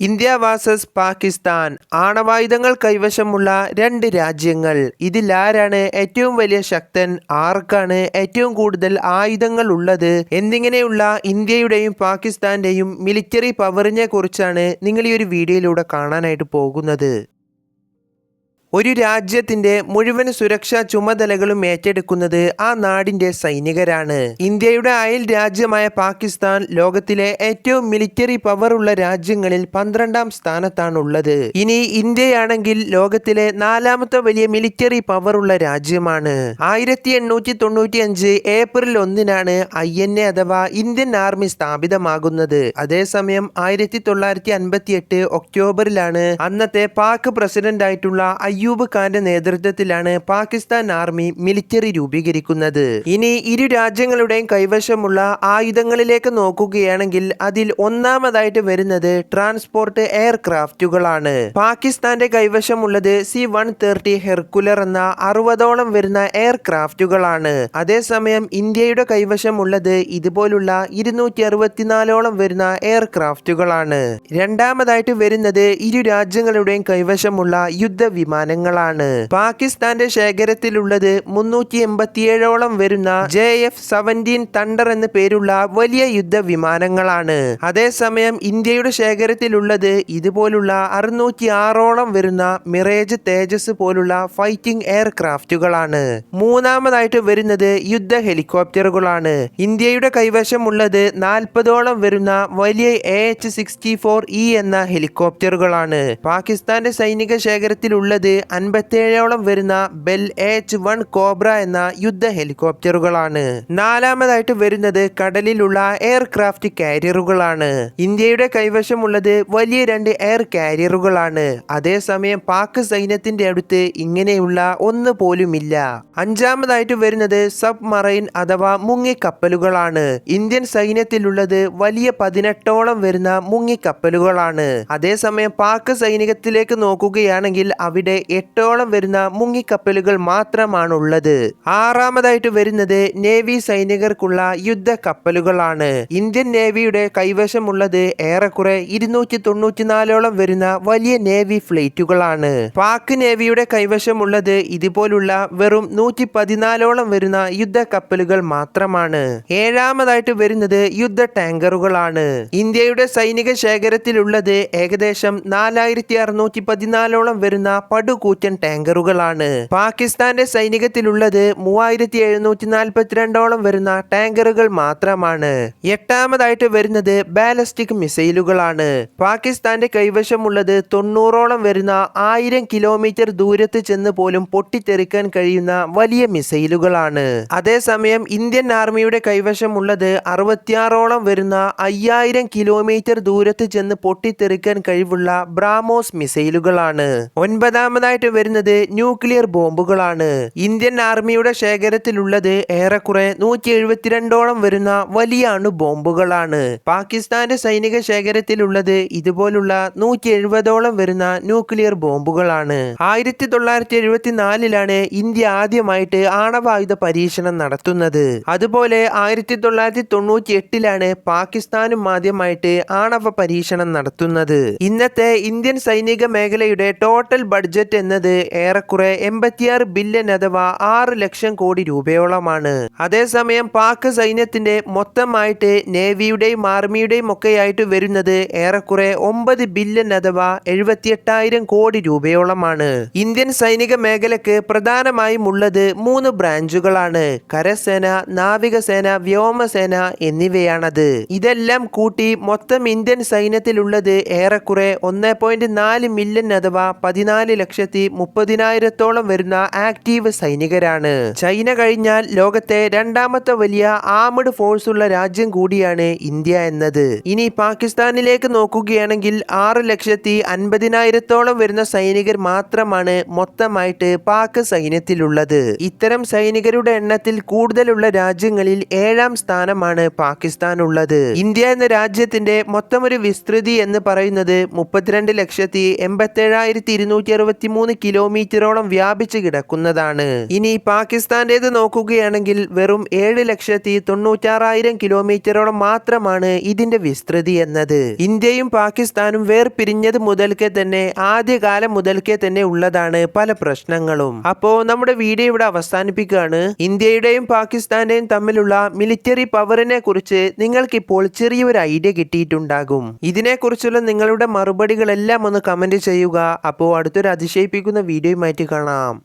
India versus Pakistan. ആണവായുധങ്ങൾ കൈവശമുള്ള രണ്ട് രാജ്യങ്ങൾ. ഇതിൽ ആരാണ് ഏറ്റവും വലിയ ശക്തൻ? ആർക്കാണ് ഏറ്റവും കൂടുതൽ ആയുധങ്ങൾ ഉള്ളത്? എന്നിങ്ങനെയുള്ള ഇന്ത്യയുടെയും പാകിസ്ഥാന്റെയും മിലിറ്ററി പവറിനെ കുറിച്ചാണ് നിങ്ങൾ ഈ ഒരു വീഡിയോയിലൂടെ കാണാനായിട്ട് പോകുന്നത്. ഒരു രാജ്യത്തിന്റെ മുഴുവൻ സുരക്ഷാ ചുമതലകളും ഏറ്റെടുക്കുന്നത് ആ നാടിന്റെ സൈനികരാണ്. ഇന്ത്യയുടെ അയൽ രാജ്യമായ പാകിസ്ഥാൻ ലോകത്തിലെ ഏറ്റവും മിലിറ്ററി പവർ ഉള്ള രാജ്യങ്ങളിൽ 12ാം സ്ഥാനത്താണുള്ളത്. ഇനി ഇന്ത്യയാണെങ്കിൽ ലോകത്തിലെ 4ാമത്തെ വലിയ മിലിറ്ററി പവർ ഉള്ള രാജ്യമാണ്. 1895 ഏപ്രിൽ 1-നാണ് INA അഥവാ ഇന്ത്യൻ ആർമി സ്ഥാപിതമാകുന്നത്. അതേസമയം 1958 ഒക്ടോബറിലാണ് അന്നത്തെ പാക് പ്രസിഡന്റ് ആയിട്ടുള്ള അയ്യൂബ് ഖാന്റെ നേതൃത്വത്തിലാണ് പാകിസ്ഥാൻ ആർമി മിലിറ്ററി രൂപീകരിക്കുന്നത്. ഇനി ഇരു രാജ്യങ്ങളുടെയും കൈവശമുള്ള ആയുധങ്ങളിലേക്ക് നോക്കുകയാണെങ്കിൽ അതിൽ ഒന്നാമതായിട്ട് വരുന്നത് ട്രാൻസ്പോർട്ട് എയർക്രാഫ്റ്റുകളാണ്. പാകിസ്ഥാന്റെ കൈവശമുള്ളത് C-130 ഹെർക്കുലർ എന്ന 60ഓളം വരുന്ന എയർക്രാഫ്റ്റുകളാണ്. അതേസമയം ഇന്ത്യയുടെ കൈവശമുള്ളത് ഇതുപോലുള്ള 264ഓളം വരുന്ന എയർക്രാഫ്റ്റുകളാണ്. രണ്ടാമതായിട്ട് വരുന്നത് ഇരു രാജ്യങ്ങളുടെയും കൈവശമുള്ള യുദ്ധവിമാനങ്ങളാണ്. പാകിസ്ഥാന്റെ ശേഖരത്തിലുള്ളത് 387ഓളം വരുന്ന JF-17 തണ്ടർ എന്ന് പേരുള്ള വലിയ യുദ്ധവിമാനങ്ങളാണ്. അതേസമയം ഇന്ത്യയുടെ ശേഖരത്തിലുള്ളത് ഇതുപോലുള്ള 606ഓളം വരുന്ന മിറേജ് തേജസ് പോലുള്ള ഫൈറ്റിംഗ് എയർക്രാഫ്റ്റുകളാണ്. മൂന്നാമതായിട്ട് വരുന്നത് യുദ്ധ ഹെലികോപ്റ്ററുകളാണ്. ഇന്ത്യയുടെ കൈവശമുള്ളത് 40ഓളം വരുന്ന വലിയ AH-64E എന്ന ഹെലികോപ്റ്ററുകളാണ്. പാകിസ്ഥാന്റെ സൈനിക ശേഖരത്തിലുള്ളത് 57ഓളം വരുന്ന ബെൽ H-1 കോബ്ര എന്ന യുദ്ധ ഹെലികോപ്റ്ററുകളാണ്. നാലാമതായിട്ട് വരുന്നത് കടലിലുള്ള എയർക്രാഫ്റ്റ് കാരിയറുകളാണ്. ഇന്ത്യയുടെ കൈവശമുള്ളത് വലിയ 2 എയർ കാരിയറുകളാണ്. അതേസമയം പാക് സൈന്യത്തിന്റെ അടുത്ത് ഇങ്ങനെയുള്ള ഒന്ന് പോലുമില്ല. അഞ്ചാമതായിട്ട് വരുന്നത് സബ്മറൈൻ അഥവാ മുങ്ങിക്കപ്പലുകളാണ്. ഇന്ത്യൻ സൈന്യത്തിലുള്ളത് വലിയ 18ഓളം വരുന്ന മുങ്ങിക്കപ്പലുകളാണ്. അതേസമയം പാക് സൈനികത്തിലേക്ക് നോക്കുകയാണെങ്കിൽ അവിടെ 8ഓളം വരുന്ന മുങ്ങിക്കപ്പലുകൾ മാത്രമാണുള്ളത്. ആറാമതായിട്ട് വരുന്നത് നേവി സൈനികർക്കുള്ള യുദ്ധ കപ്പലുകളാണ്. ഇന്ത്യൻ നേവിയുടെ കൈവശമുള്ളത് ഏറെക്കുറെ 294ഓളം വരുന്ന വലിയ നേവി ഫ്ലൈറ്റുകളാണ്. പാക് നേവിയുടെ കൈവശമുള്ളത് ഇതുപോലുള്ള വെറും 114ഓളം വരുന്ന യുദ്ധ കപ്പലുകൾ മാത്രമാണ്. ഏഴാമതായിട്ട് വരുന്നത് യുദ്ധ ടാങ്കറുകളാണ്. ഇന്ത്യയുടെ സൈനിക ശേഖരത്തിലുള്ളത് ഏകദേശം 4614ഓളം വരുന്ന പടുകൂറ്റൻ ടാങ്കറുകളാണ്. പാകിസ്ഥാന്റെ സൈനികത്തിലുള്ളത് 3742ഓളം വരുന്ന ടാങ്കറുകൾ മാത്രമാണ്. എട്ടാമതായിട്ട് വരുന്നത് ബാലിസ്റ്റിക് മിസൈലുകളാണ്. പാകിസ്ഥാന്റെ കൈവശമുള്ളത് 90ഓളം വരുന്ന 1000 കിലോമീറ്റർ ദൂരത്ത് ചെന്ന് പോലും പൊട്ടിത്തെറിക്കാൻ കഴിയുന്ന വലിയ മിസൈലുകളാണ്. അതേസമയം ഇന്ത്യൻ ആർമിയുടെ കൈവശമുള്ളത് 66ഓളം വരുന്ന 5000 കിലോമീറ്റർ ദൂരത്ത് ചെന്ന് പൊട്ടിത്തെറിക്കാൻ കഴിവുള്ള ബ്രാമോസ് മിസൈലുകളാണ്. ഒൻപതാമതായിട്ട് വരുന്നത് ന്യൂക്ലിയർ ബോംബുകളാണ്. ഇന്ത്യൻ ആർമിയുടെ ശേഖരത്തിലുള്ളത് ഏറെക്കുറെ 172ഓളം വരുന്ന വലിയ അണുബോംബുകളാണ്. പാകിസ്ഥാന്റെ സൈനിക ശേഖരത്തിലുള്ളത് ഇതുപോലുള്ള 170ഓളം വരുന്ന ന്യൂക്ലിയർ ബോംബുകളാണ്. 1974-ലാണ് ഇന്ത്യ ആദ്യമായിട്ട് ആണവായുധ പരീക്ഷണം നടത്തുന്നത്. അതുപോലെ 1998-ലാണ് പാകിസ്ഥാനും ആദ്യമായിട്ട് ആണവ പരീക്ഷണം നടത്തുന്നത്. ഇന്നത്തെ ഇന്ത്യൻ സൈനിക മേഖലയുടെ ടോട്ടൽ ബഡ്ജറ്റ് എന്നത് ഏറെക്കുറെ 86 ബില്യൺ അഥവാ 6 ലക്ഷം കോടി രൂപയോളമാണ്. അതേസമയം പാക് സൈന്യത്തിന്റെ മൊത്തമായിട്ട് നേവിയുടെയും ആർമിയുടെയും ഒക്കെയായിട്ട് വരുന്നത് ഏറെക്കുറെ 9 ബില്യൺ അഥവാ 78,000 കോടി രൂപയോളമാണ്. ഇന്ത്യൻ സൈനിക മേഖലക്ക് പ്രധാനമായും ഉള്ളത് 3 ബ്രാഞ്ചുകളാണ്: കരസേന, നാവികസേന, വ്യോമസേന എന്നിവയാണത്. ഇതെല്ലാം കൂട്ടി മൊത്തം ഇന്ത്യൻ സൈന്യത്തിലുള്ളത് ഏറെക്കുറെ 1.4 മില്യൺ അഥവാ 14,30,000-ഓളം വരുന്ന ആക്റ്റീവ് സൈനികരാണ്. ചൈന കഴിഞ്ഞാൽ ലോകത്തെ 2ാമത്തെ വലിയ ആർമഡ് ഫോഴ്സ് ഉള്ള രാജ്യം കൂടിയാണ് ഇന്ത്യ എന്നത്. ഇനി പാകിസ്ഥാനിലേക്ക് നോക്കുകയാണെങ്കിൽ 6,50,000-ഓളം വരുന്ന സൈനികർ മാത്രമാണ് മൊത്തമായിട്ട് പാക് സൈന്യത്തിലുള്ളത്. ഇത്തരം സൈനികരുടെ എണ്ണത്തിൽ കൂടുതലുള്ള രാജ്യങ്ങളിൽ 7ാം സ്ഥാനമാണ് പാകിസ്ഥാൻ ഉള്ളത്. ഇന്ത്യ എന്ന രാജ്യത്തിന്റെ മൊത്തം ഒരു വിസ്തൃതി എന്ന് പറയുന്നത് 32,87,263 കിലോമീറ്ററോളം വ്യാപിച്ചു കിടക്കുന്നതാണ്. ഇനി പാകിസ്ഥാന്റേത് നോക്കുകയാണെങ്കിൽ വെറും 7,96,000 കിലോമീറ്ററോളം മാത്രമാണ് ഇതിന്റെ വിസ്തൃതി എന്നത്. ഇന്ത്യയും പാകിസ്ഥാനും വേർപിരിഞ്ഞത് മുതൽക്കേ തന്നെ ആദ്യകാലം മുതൽക്കേ തന്നെ ഉള്ളതാണ് പല പ്രശ്നങ്ങളും. അപ്പോ നമ്മുടെ വീഡിയോ ഇവിടെ അവസാനിപ്പിക്കുകയാണ്. ഇന്ത്യയുടെയും പാകിസ്ഥാന്റെയും തമ്മിലുള്ള മിലിറ്ററി പവറിനെ കുറിച്ച് നിങ്ങൾക്കിപ്പോൾ ചെറിയൊരു ഐഡിയ കിട്ടിയിട്ടുണ്ടാകും. ഇതിനെക്കുറിച്ചുള്ള നിങ്ങളുടെ മറുപടികളെല്ലാം ഒന്ന് കമന്റ് ചെയ്യുക. അപ്പോൾ അടുത്തൊരു അതിശയിപ്പിക്കുന്ന വീഡിയോയുമായിട്ട് കാണാം.